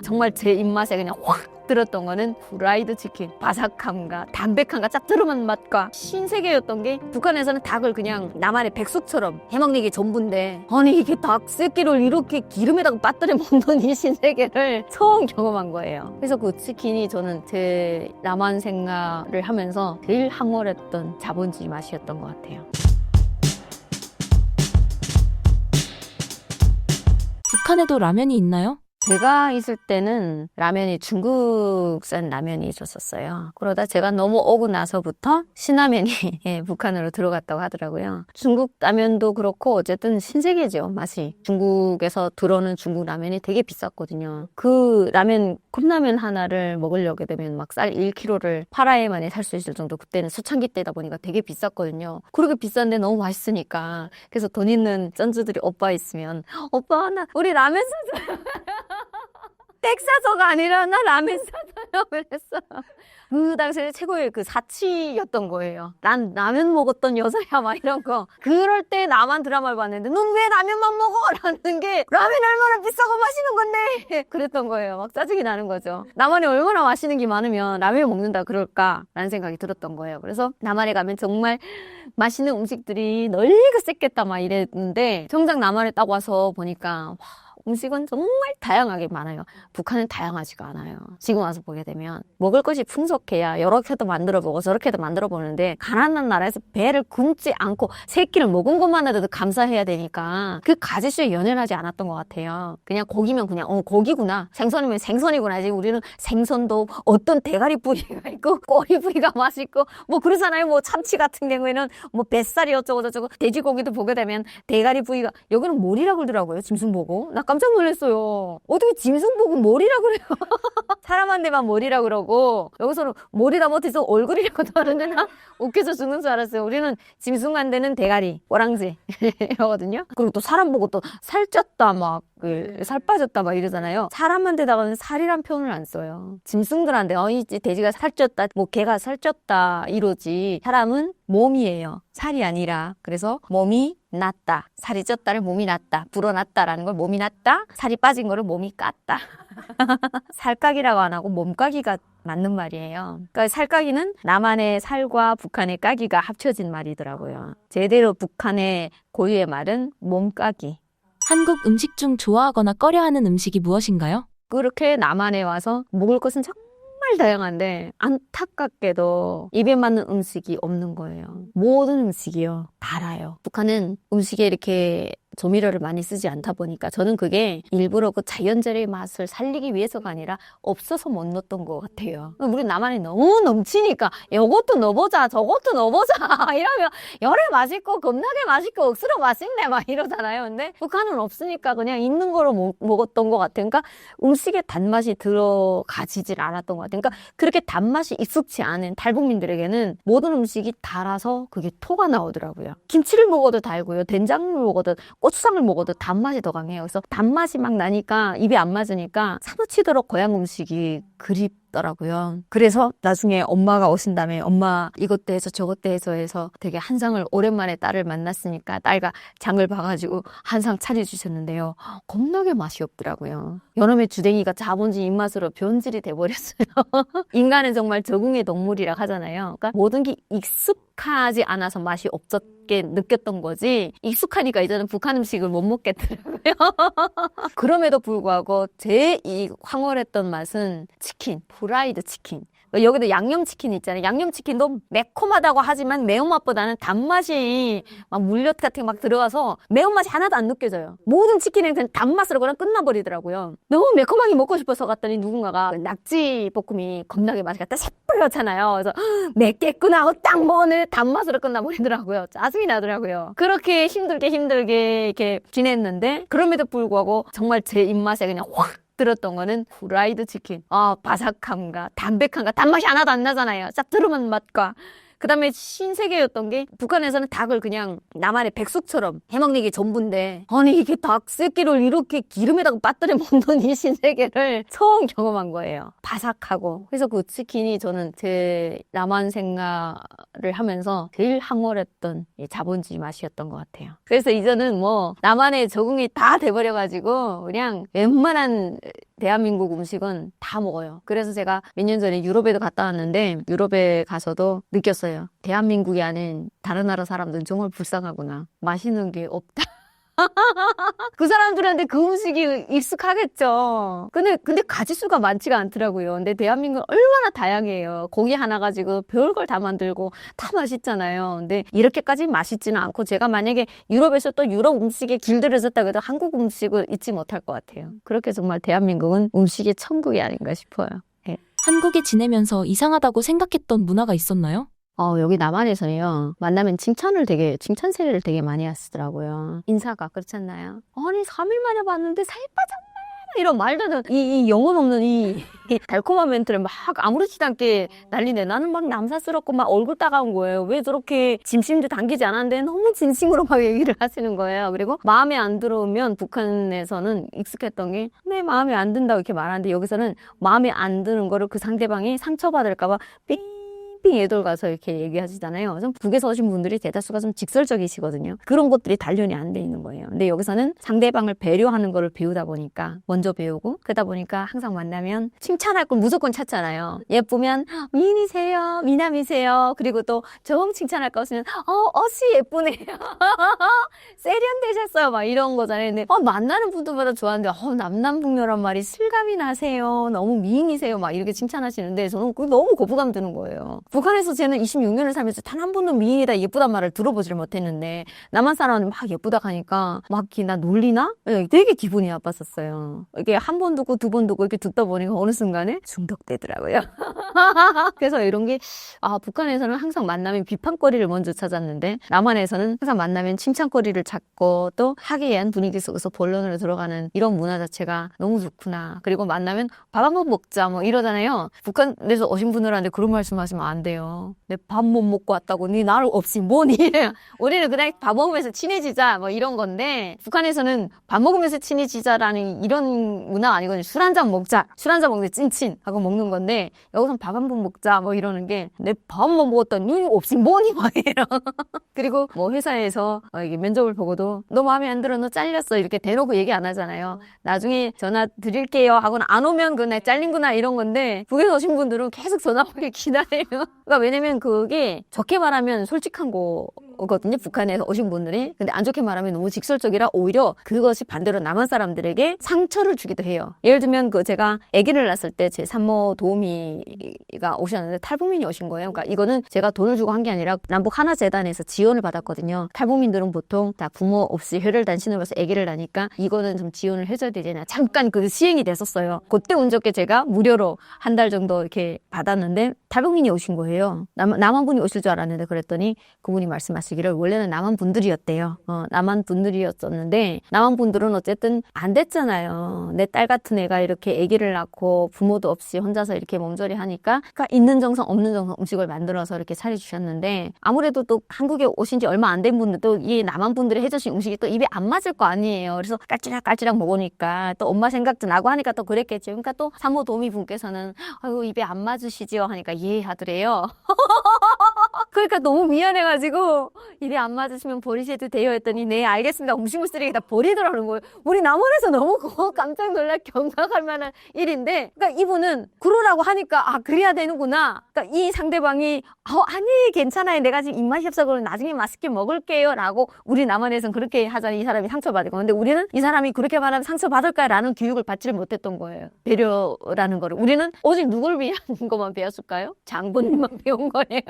정말 제 입맛에 그냥 확 들었던 거는 후라이드 치킨. 바삭함과 담백함과 짭조름한 맛과 신세계였던 게, 북한에서는 닭을 그냥 남한의 백숙처럼 해먹는 게 전부인데, 아니 이게 닭 새끼를 이렇게 기름에다가 빠뜨려 먹는 이 신세계를 처음 경험한 거예요. 그래서 그 치킨이 저는 제 남한 생활을 하면서 제일 황홀했던 자본주의 맛이었던 것 같아요. 북한에도 라면이 있나요? 제가 있을 때는 라면이 중국산 라면이 있었어요. 그러다 제가 너무 오고 나서부터 신라면이 예, 북한으로 들어갔다고 하더라고요. 중국 라면도 그렇고 어쨌든 신세계죠, 맛이. 중국에서 들어오는 중국 라면이 되게 비쌌거든요. 그 라면, 컵라면 하나를 먹으려게 되면 막 쌀 1kg를 파라에만에 살 수 있을 정도, 그때는 수창기 때다 보니까 되게 비쌌거든요. 그렇게 비싼데 너무 맛있으니까. 그래서 돈 있는 쩐주들이 오빠 있으면, 오빠 나 우리 라면 사줘요. 댁 사서가 아니라 나 라면 사줘요. 그랬어. 그 당시에 최고의 그 사치였던 거예요. 난 라면 먹었던 여자야 막 이런 거. 그럴 때 나만 드라마를 봤는데 넌 왜 라면만 먹어? 라는 게, 라면 얼마나 비싸고 맛있는 건데 그랬던 거예요. 막 짜증이 나는 거죠. 남한에 얼마나 맛있는 게 많으면 라면 먹는다 그럴까 라는 생각이 들었던 거예요. 그래서 남한에 가면 정말 맛있는 음식들이 널리고 셌겠다 막 이랬는데, 정작 남한에 딱 와서 보니까 음식은 정말 다양하게 많아요. 북한은 다양하지가 않아요. 지금 와서 보게 되면 먹을 것이 풍족해야 이렇게도 만들어 보고 저렇게도 만들어 보는데, 가난한 나라에서 배를 굶지 않고 세 끼를 먹은 것만 해도 감사해야 되니까 그 가짓수에 연연하지 않았던 것 같아요. 그냥 고기면 그냥 고기구나, 생선이면 생선이구나. 지금 우리는 생선도 어떤 대가리 부위가 있고 꼬리 부위가 맛있고 뭐 그러잖아요. 뭐 참치 같은 경우에는 뭐 뱃살이 어쩌고 저쩌고, 돼지고기도 보게 되면 대가리 부위가, 여기는 머리라고 그러더라고요. 짐승 보고 나 깜짝 놀랐어요. 어떻게 짐승 보고 머리라 그래요? 사람한테만 머리라 그러고 여기서는 머리다 못해서 얼굴이라고 하는데 나 웃겨서 죽는 줄 알았어요. 우리는 짐승한테는 대가리, 꼬랑지 이러거든요. 그리고 또 사람 보고 또 살쪘다 막 살 빠졌다 막 이러잖아요. 사람한테다가는 살이란 표현을 안 써요. 짐승들한테 이 돼지가 살쪘다, 뭐 개가 살쪘다 이러지, 사람은 몸이에요. 살이 아니라. 그래서 몸이 낫다, 살이 쪘다를 몸이 낫다, 불어났다라는 걸 몸이 낫다, 살이 빠진 거를 몸이 깠다. 살까기라고 안 하고 몸까기가 맞는 말이에요. 그러니까 살까기는 남한의 살과 북한의 까기가 합쳐진 말이더라고요. 제대로 북한의 고유의 말은 몸까기. 한국 음식 중 좋아하거나 꺼려하는 음식이 무엇인가요? 그렇게 남한에 와서 먹을 것은 정말 다양한데 안타깝게도 입에 맞는 음식이 없는 거예요. 모든 음식이요, 달아요. 북한은 음식에 이렇게 조미료를 많이 쓰지 않다 보니까, 저는 그게 일부러 그 자연재료의 맛을 살리기 위해서가 아니라 없어서 못 넣었던 것 같아요. 우리 남한이 너무 넘치니까 이것도 넣어보자 저것도 넣어보자 이러면 열에 맛있고 겁나게 맛있고 억수로 맛있네 막 이러잖아요. 근데 북한은 없으니까 그냥 있는 거로 먹었던 것 같아요. 그러니까 음식에 단맛이 들어가지질 않았던 것 같아요. 그러니까 그렇게 단맛이 익숙치 않은 탈북민들에게는 모든 음식이 달아서 그게 토가 나오더라고요. 김치를 먹어도 달고요, 된장을 먹어도, 고추장을 먹어도 단맛이 더 강해요. 그래서 단맛이 막 나니까 입에 안 맞으니까 사무치도록 고향 음식이 그립더라고요. 그래서 나중에 엄마가 오신 다음에 엄마 이것도 해서 저것도 해서 되게 한상을, 오랜만에 딸을 만났으니까 딸과 장을 봐가지고 한상 차려주셨는데요. 겁나게 맛이 없더라고요. 여놈의 주댕이가 자본주의 입맛으로 변질이 돼버렸어요. 인간은 정말 적응의 동물이라 하잖아요. 그러니까 모든 게 익숙하지 않아서 맛이 없었게 느꼈던 거지, 익숙하니까 이제는 북한 음식을 못 먹겠더라고요. 그럼에도 불구하고 제 이 황홀했던 맛은 치킨, 프라이드 치킨. 여기도 양념치킨 있잖아요. 양념치킨도 매콤하다고 하지만 매운맛보다는 단맛이 막 물엿 같은 게 막 들어가서 매운맛이 하나도 안 느껴져요. 모든 치킨은 그냥 단맛으로 그냥 끝나버리더라고요. 너무 매콤하게 먹고 싶어서 갔더니 누군가가 낙지 볶음이 겁나게 맛있겠다, 새빨갛잖아요. 그래서 맵겠구나 하고 딱 먹었는데 단맛으로 끝나버리더라고요. 짜증이 나더라고요. 그렇게 힘들게 이렇게 지냈는데, 그럼에도 불구하고 정말 제 입맛에 그냥 확 들었던 거는 후라이드 치킨. 바삭함과 담백함과 단맛이 하나도 안 나잖아요. 짭조름한 맛과. 그 다음에 신세계였던 게, 북한에서는 닭을 그냥 남한의 백숙처럼 해먹는 게 전부인데, 아니 이게 닭 새끼를 이렇게 기름에다가 빠뜨려 먹는 이 신세계를 처음 경험한 거예요. 바삭하고. 그래서 그 치킨이 저는 제 남한 생활을 하면서 제일 황홀했던 자본주의 맛이었던 것 같아요. 그래서 이제는 뭐 남한에 적응이 다 돼버려가지고 그냥 웬만한 대한민국 음식은 다 먹어요. 그래서 제가 몇 년 전에 유럽에도 갔다 왔는데 유럽에 가서도 느꼈어요. 대한민국이 아닌 다른 나라 사람들은 정말 불쌍하구나. 맛있는 게 없다. 그 사람들한테 그 음식이 익숙하겠죠. 근데 가짓수가 많지가 않더라고요. 근데 대한민국은 얼마나 다양해요. 고기 하나 가지고 별걸 다 만들고 다 맛있잖아요. 근데 이렇게까지 맛있지는 않고 제가 만약에 유럽에서 또 유럽 음식에 길들여졌다고 해도 한국 음식을 잊지 못할 것 같아요. 그렇게 정말 대한민국은 음식의 천국이 아닌가 싶어요. 네. 한국에 지내면서 이상하다고 생각했던 문화가 있었나요? 여기 남한에서는요, 만나면 칭찬세례를 되게 많이 하시더라고요. 인사가, 그렇지 않나요? 아니, 3일 만에 봤는데 살 빠졌네? 이런 말도 안 되는, 이 영혼 없는 이 달콤한 멘트를 막 아무렇지도 않게 난리네. 나는 막 남사스럽고 막 얼굴 따가운 거예요. 왜 저렇게 진심도 담기지 않았는데 너무 진심으로 막 얘기를 하시는 거예요. 그리고 마음에 안 들어오면 북한에서는 익숙했던 게 내 마음에 안 든다고 이렇게 말하는데 여기서는 마음에 안 드는 거를 그 상대방이 상처받을까봐 예돌 가서 이렇게 얘기하시잖아요. 좀 북에서 오신 분들이 대다수가 좀 직설적이시거든요. 그런 것들이 단련이 안 돼 있는 거예요. 근데 여기서는 상대방을 배려하는 거를 배우다 보니까 먼저 배우고 그러다 보니까 항상 만나면 칭찬할 걸 무조건 찾잖아요. 예쁘면 미인이세요, 미남이세요. 그리고 또 정 칭찬할 거 없으면 어씨 예쁘네요. 세련되셨어요. 막 이런 거잖아요. 근데 만나는 분들마다 좋아하는데 남남북녀란 말이 실감이 나세요. 너무 미인이세요. 막 이렇게 칭찬하시는데 저는 그게 너무 거부감 드는 거예요. 북한에서 쟤는 26년을 살면서 단 한 번도 미인이다 예쁘단 말을 들어보지를 못했는데 남한 사람은 막 예쁘다 하니까 막 나 놀리나? 되게 기분이 나빴었어요. 이게 한 번 듣고 두 번 듣고 이렇게 듣다 보니까 어느 순간에 중독되더라고요. 그래서 이런 게 북한에서는 항상 만나면 비판거리를 먼저 찾았는데 남한에서는 항상 만나면 칭찬거리를 찾고 또 화기애애한 분위기 속에서 본론으로 들어가는 이런 문화 자체가 너무 좋구나. 그리고 만나면 밥 한번 먹자 뭐 이러잖아요. 북한에서 오신 분들한테 그런 말씀하시면 안 돼요. 내 밥 못 먹고 왔다고 니 나를 없이 뭐니? 우리는 그냥 밥 먹으면서 친해지자 뭐 이런 건데 북한에서는 밥 먹으면서 친해지자라는 이런 문화가 아니거든요. 술 한 잔 먹자. 술 한 잔 먹는데 찐친 하고 먹는 건데 여기서는 밥 한 번 먹자 뭐 이러는 게 내 밥 한 번 먹었더니 니 없이 뭐니? 막 이러. 그리고 뭐 회사에서 이게 면접을 보고도 너 마음에 안 들어 너 잘렸어 이렇게 대놓고 얘기 안 하잖아요. 나중에 전화 드릴게요 하고는 안 오면 나 잘린구나 이런 건데 북에서 오신 분들은 계속 전화 오길 기다려요. 그러니까 왜냐면 그게 좋게 말하면 솔직한 거거든요. 북한에서 오신 분들이. 근데 안 좋게 말하면 너무 직설적이라 오히려 그것이 반대로 남한 사람들에게 상처를 주기도 해요. 예를 들면 제가 아기를 낳았을 때 제 산모 도우미가 오셨는데 탈북민이 오신 거예요. 그러니까 이거는 제가 돈을 주고 한 게 아니라 남북 하나재단에서 지원을 받았거든요. 탈북민들은 보통 다 부모 없이 혈혈단신으로 해서 아기를 낳으니까 이거는 좀 지원을 해줘야 되잖아요. 잠깐 그 시행이 됐었어요. 그때 운 좋게 제가 무료로 한 달 정도 이렇게 받았는데 탈북민이 오신 거예요. 남한 분이 오실 줄 알았는데 그랬더니 그분이 말씀하시기를 원래는 남한 분들이었대요. 남한 분들이었었는데 남한 분들은 어쨌든 안 됐잖아요. 내 딸 같은 애가 이렇게 아기를 낳고 부모도 없이 혼자서 이렇게 몸조리 하니까 그러니까 있는 정성 없는 정성 음식을 만들어서 이렇게 차려주셨는데 아무래도 또 한국에 오신 지 얼마 안 된 분들도 이 남한 분들이 해주신 음식이 또 입에 안 맞을 거 아니에요. 그래서 깔찌락깔찌락 먹으니까 또 엄마 생각도 나고 하니까 또 그랬겠죠. 그러니까 또 산모 도우미 분께서는 아이고 입에 안 맞으시지요 하니까 예 하더래요. 그러니까 너무 미안해가지고 입에 안 맞으시면 버리셔도 돼요 했더니 네 알겠습니다. 음식물 쓰레기 다 버리더라는 거예요. 우리 남원에서 너무 깜짝 놀라 경악할 만한 일인데 그러니까 이분은 그러라고 하니까 그래야 되는구나. 그러니까 이 상대방이 아니 괜찮아요. 내가 지금 입맛이 없어 그러면 나중에 맛있게 먹을게요 라고 우리 남한에서는 그렇게 하자니 이 사람이 상처받을까. 근데 우리는 이 사람이 그렇게 말하면 상처받을까라는 교육을 받지를 못했던 거예요. 배려라는 거를. 우리는 오직 누굴 위한 것만 배웠을까요? 장본인만 배운 거예요.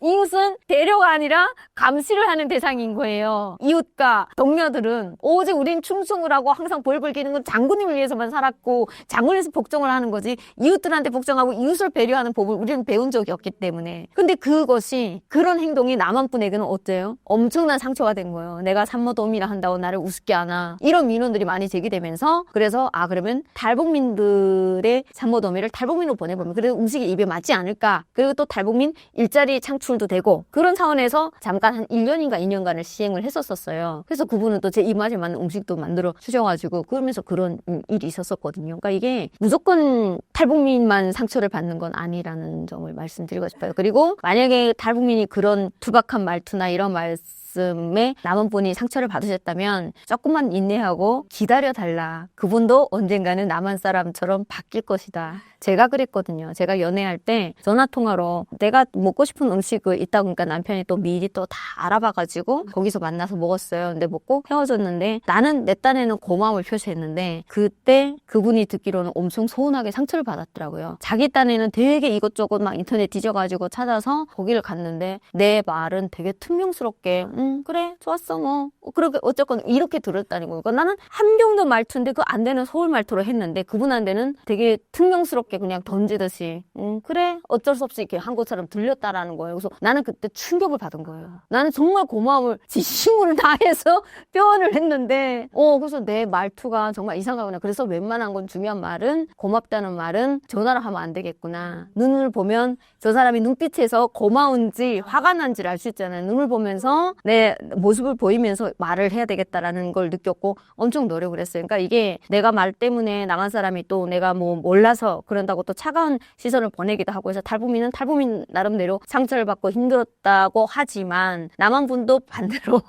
이웃은 배려가 아니라 감시를 하는 대상인 거예요. 이웃과 동료들은 오직 우린 충성을 하고 항상 벌벌 기는 건 장군님을 위해서만 살았고 장군에서 복종을 하는 거지 이웃들한테 복종하고 이웃을 배려하는 법을 우리는 배운 적이 없기 때문에. 근데 그것이 그런 행동이 남한 분에게는 어때요? 엄청난 상처가 된 거예요. 내가 산모도우미라 한다고 나를 우습게 하나 이런 민원들이 많이 제기되면서 그래서 그러면 탈북민들의 산모도우미를 탈북민으로 보내보면 그래도 음식이 입에 맞지 않을까. 그리고 또 탈북민 일자리 창출도 되고 그런 차원에서 잠깐 한 1년인가 2년간을 시행을 했었어요. 그래서 그분은 또 제 입맛에 맞는 음식도 만들어 주셔가지고 그러면서 그런 일이 있었었거든요. 그러니까 이게 무조건 탈북민만 상처를 받는 건 아니라는 점을 말씀드리고 싶어요. 그리고 만약에 탈북민이 그런 투박한 말투나 이런 말씀을 말씀에 남원분이 상처를 받으셨다면 조금만 인내하고 기다려달라. 그분도 언젠가는 남한 사람처럼 바뀔 것이다. 제가 그랬거든요. 제가 연애할 때 전화통화로 내가 먹고 싶은 음식이 있다 보니까 남편이 또 미리 또 다 알아봐가지고 거기서 만나서 먹었어요. 근데 먹고 헤어졌는데 나는 내 딴에는 고마움을 표시했는데 그때 그분이 듣기로는 엄청 서운하게 상처를 받았더라고요. 자기 딴에는 되게 이것저것 막 인터넷 뒤져가지고 찾아서 거기를 갔는데 내 말은 되게 퉁명스럽게 그래 좋았어 뭐 그렇게 어쨌건 이렇게 들었다는 거예요. 그러니까 나는 함경도 말투인데 그 안 되는 서울 말투로 했는데 그분한테는 되게 퉁명스럽게 그냥 던지듯이 그래 어쩔 수 없이 이렇게 한 것처럼 들렸다라는 거예요. 그래서 나는 그때 충격을 받은 거예요. 나는 정말 고마움을 진심으로 다해서 표현을 했는데 그래서 내 말투가 정말 이상하구나. 그래서 웬만한 건 중요한 말은 고맙다는 말은 전화로 하면 안 되겠구나. 눈을 보면 저 사람이 눈빛에서 고마운지 화가 난지를 알 수 있잖아요. 눈을 보면서 내 모습을 보이면서 말을 해야 되겠다라는 걸 느꼈고 엄청 노력을 했어요. 그러니까 이게 내가 말 때문에 나간 사람이 또 내가 뭐 몰라서 그런다고 또 차가운 시선을 보내기도 하고 해서 탈북민은 탈북민 나름대로 상처를 받고 힘들었다고 하지만 남한 분도 반대로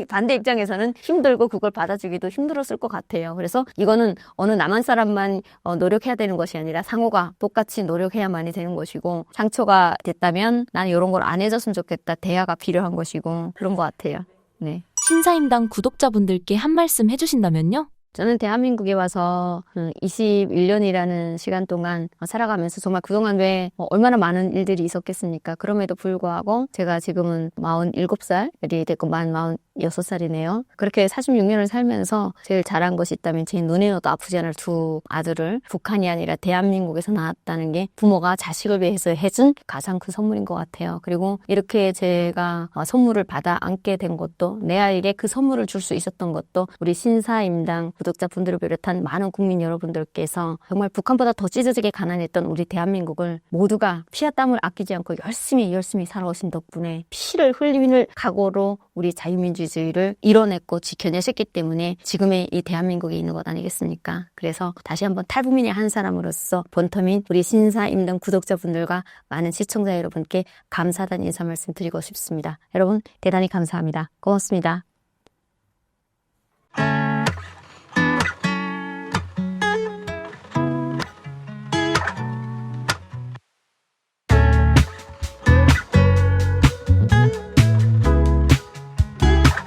반대 입장에서는 힘들고 그걸 받아주기도 힘들었을 것 같아요. 그래서 이거는 어느 남한 사람만 노력해야 되는 것이 아니라 상호가 똑같이 노력해야만이 되는 것이고 상처가 됐다면 나는 이런 걸 안 해줬으면 좋겠다. 대화가 필요한 것이고 그런 것 같아요. 네. 신사임당 구독자분들께 한 말씀 해주신다면요? 저는 대한민국에 와서 21년이라는 시간 동안 살아가면서 정말 그동안 왜 얼마나 많은 일들이 있었겠습니까? 그럼에도 불구하고 제가 지금은 47살이 됐고 만 46살이네요. 그렇게 46년을 살면서 제일 잘한 것이 있다면 제 눈에 넣어도 아프지 않을 두 아들을 북한이 아니라 대한민국에서 낳았다는 게 부모가 자식을 위해서 해준 가장 큰 선물인 것 같아요. 그리고 이렇게 제가 선물을 받아 안게 된 것도 내 아이에게 그 선물을 줄 수 있었던 것도 우리 신사임당 구독자분들을 비롯한 많은 국민 여러분들께서 정말 북한보다 더 찢어지게 가난했던 우리 대한민국을 모두가 피와 땀을 아끼지 않고 열심히 살아오신 덕분에 피를 흘리는 각오로 우리 자유민주주의를 이뤄냈고 지켜내셨기 때문에 지금의 이 대한민국에 있는 것 아니겠습니까? 그래서 다시 한번 탈북민의 한 사람으로서 본터민 우리 신사임당 구독자분들과 많은 시청자 여러분께 감사하다는 인사 말씀 드리고 싶습니다. 여러분 대단히 감사합니다. 고맙습니다.